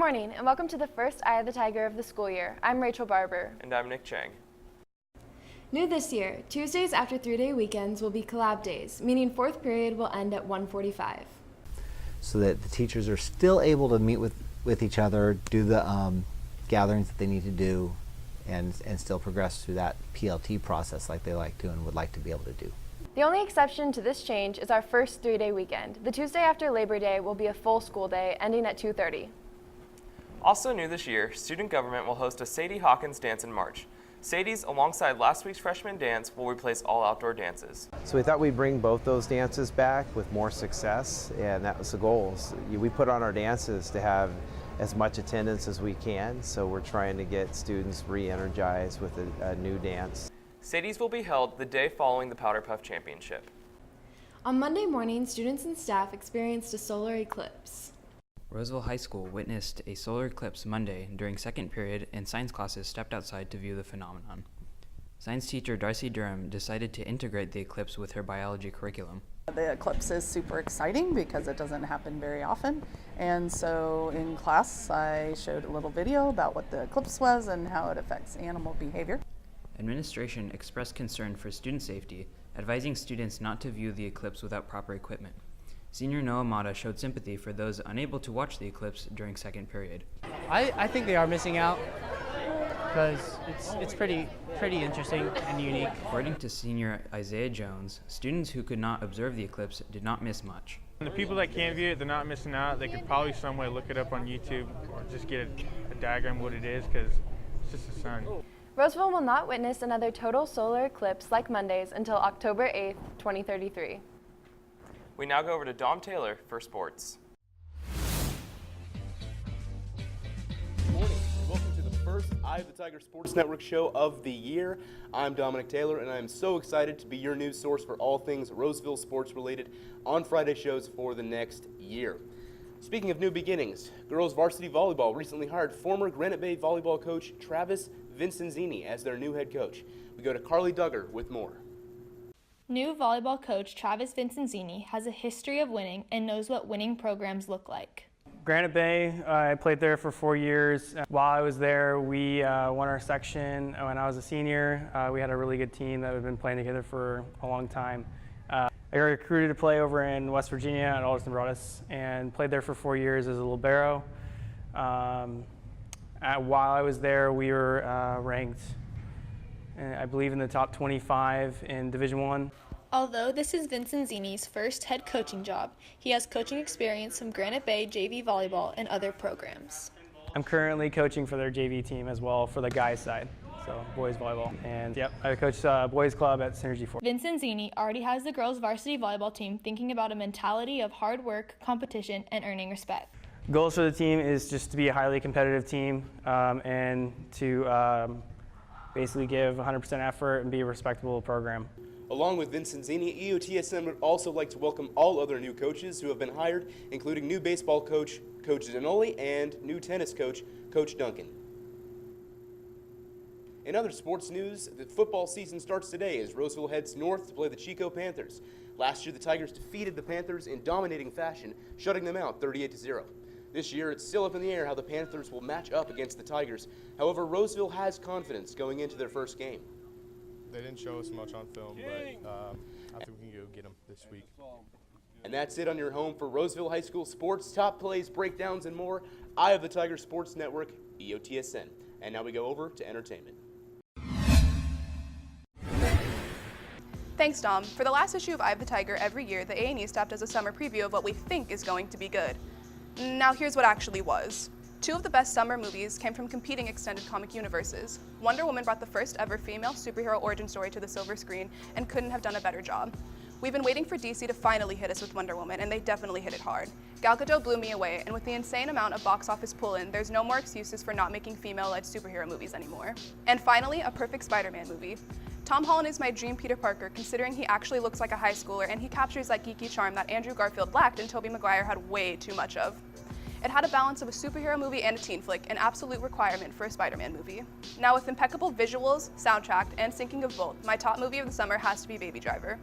morning and welcome to the first Eye of the Tiger of the school year. I'm Rachel Barber. And I'm Nick Chang. New this year, Tuesdays after 3-day weekends will be collab days, meaning fourth period will end at 1:45. So that the teachers are still able to meet with each other, do the gatherings that they need to do, and still progress through that PLT process like they like to and would like to be able to do. The only exception to this change is our first 3-day weekend. The Tuesday after Labor Day will be a full school day, ending at 2:30. Also new this year, student government will host a Sadie Hawkins Dance in March. Sadie's, alongside last week's freshman dance, will replace all outdoor dances. So we thought we'd bring both those dances back with more success, and that was the goal. So we put on our dances to have as much attendance as we can, so we're trying to get students re-energized with a new dance. Sadie's will be held the day following the Powder Puff Championship. On Monday morning, students and staff experienced a solar eclipse. Roseville High School witnessed a solar eclipse Monday during second period, and science classes stepped outside to view the phenomenon. Science teacher Darcy Durham decided to integrate the eclipse with her biology curriculum. The eclipse is super exciting because it doesn't happen very often, and so in class I showed a little video about what the eclipse was and how it affects animal behavior. Administration expressed concern for student safety, advising students not to view the eclipse without proper equipment. Senior Noah Mata showed sympathy for those unable to watch the eclipse during second period. I think they are missing out because it's pretty interesting and unique. According to senior Isaiah Jones, students who could not observe the eclipse did not miss much. The people that can't view it, they're not missing out. They could probably some way look it up on YouTube or just get a diagram of what it is, because it's just the sun. Roseville will not witness another total solar eclipse like Monday's until October 8th, 2033. We now go over to Dom Taylor for sports. Good morning, and welcome to the first Eye of the Tiger Sports Network show of the year. I'm Dominic Taylor, and I'm so excited to be your news source for all things Roseville sports related on Friday shows for the next year. Speaking of new beginnings, girls varsity volleyball recently hired former Granite Bay volleyball coach Travis Vincenzini as their new head coach. We go to Carly Duggar with more. New volleyball coach Travis Vincenzini has a history of winning and knows what winning programs look like. Granite Bay, I played there for 4 years. While I was there, we won our section. When I was a senior, we had a really good team that had been playing together for a long time. I got recruited to play over in West Virginia at Alderson Broaddus and played there for 4 years as a libero. While I was there, we were ranked, I believe, in the top 25 in Division I. Although this is Vincenzini's first head coaching job, he has coaching experience from Granite Bay JV volleyball and other programs. I'm currently coaching for their JV team as well for the guys side, so boys volleyball. And yep, I coach boys club at Synergy 4. Vincenzini already has the girls varsity volleyball team thinking about a mentality of hard work, competition, and earning respect. Goals for the team is just to be a highly competitive team and to basically give 100% effort and be a respectable program. Along with Vincenzini, EOTSN would also like to welcome all other new coaches who have been hired, including new baseball coach, Coach Zanoli, and new tennis coach, Coach Duncan. In other sports news, the football season starts today as Roseville heads north to play the Chico Panthers. Last year, the Tigers defeated the Panthers in dominating fashion, shutting them out 38-0. This year, it's still up in the air how the Panthers will match up against the Tigers. However, Roseville has confidence going into their first game. They didn't show us much on film, but I think we can go get them this week. And that's it on your home for Roseville High School sports, top plays, breakdowns, and more. Eye of the Tiger Sports Network, EOTSN. And now we go over to entertainment. Thanks, Dom. For the last issue of Eye of the Tiger every year, the A&E staff does a summer preview of what we think is going to be good. Now here's what actually was. 2 of the best summer movies came from competing extended comic universes. Wonder Woman brought the first ever female superhero origin story to the silver screen and couldn't have done a better job. We've been waiting for DC to finally hit us with Wonder Woman, and they definitely hit it hard. Gal Gadot blew me away, and with the insane amount of box office pull-in, there's no more excuses for not making female-led superhero movies anymore. And finally, a perfect Spider-Man movie. Tom Holland is my dream Peter Parker, considering he actually looks like a high schooler and he captures that geeky charm that Andrew Garfield lacked and Tobey Maguire had way too much of. It had a balance of a superhero movie and a teen flick, an absolute requirement for a Spider-Man movie. Now with impeccable visuals, soundtrack, and syncing of both, my top movie of the summer has to be Baby Driver.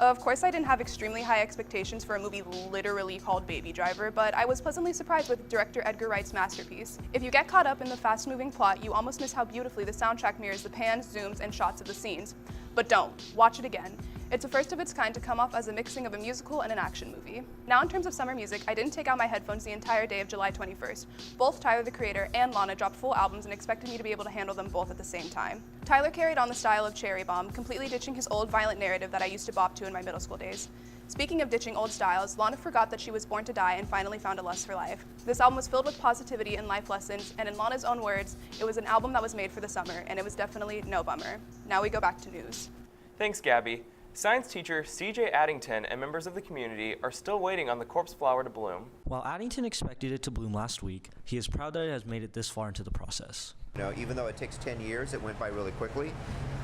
Of course, I didn't have extremely high expectations for a movie literally called Baby Driver, but I was pleasantly surprised with director Edgar Wright's masterpiece. If you get caught up in the fast-moving plot, you almost miss how beautifully the soundtrack mirrors the pans, zooms, and shots of the scenes. But don't. Watch it again. It's a first of its kind to come off as a mixing of a musical and an action movie. Now in terms of summer music, I didn't take out my headphones the entire day of July 21st. Both Tyler, the Creator, and Lana dropped full albums and expected me to be able to handle them both at the same time. Tyler carried on the style of Cherry Bomb, completely ditching his old violent narrative that I used to bop to in my middle school days. Speaking of ditching old styles, Lana forgot that she was born to die and finally found a lust for life. This album was filled with positivity and life lessons, and in Lana's own words, it was an album that was made for the summer, and it was definitely no bummer. Now we go back to news. Thanks, Gabby. Science teacher C.J. Addington and members of the community are still waiting on the corpse flower to bloom. While Addington expected it to bloom last week, he is proud that it has made it this far into the process. You know, even though it takes 10 years, it went by really quickly.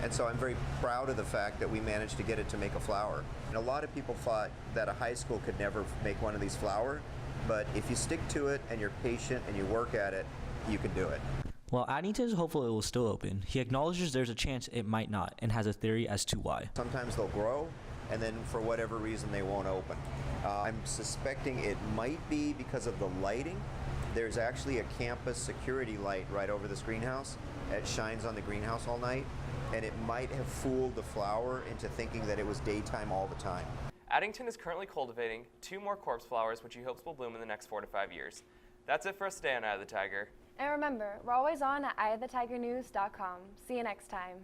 And so I'm very proud of the fact that we managed to get it to make a flower. And a lot of people thought that a high school could never make one of these flower, but if you stick to it and you're patient and you work at it, you can do it. While Addington is hopeful it will still open, he acknowledges there's a chance it might not and has a theory as to why. Sometimes they'll grow, and then for whatever reason they won't open. I'm suspecting it might be because of the lighting. There's actually a campus security light right over this greenhouse. It shines on the greenhouse all night, and it might have fooled the flower into thinking that it was daytime all the time. Addington is currently cultivating 2 more corpse flowers, which he hopes will bloom in the next 4 to 5 years. That's it for us today on Eye of the Tiger. And remember, we're always on at eyeofthetigernews.com. See you next time.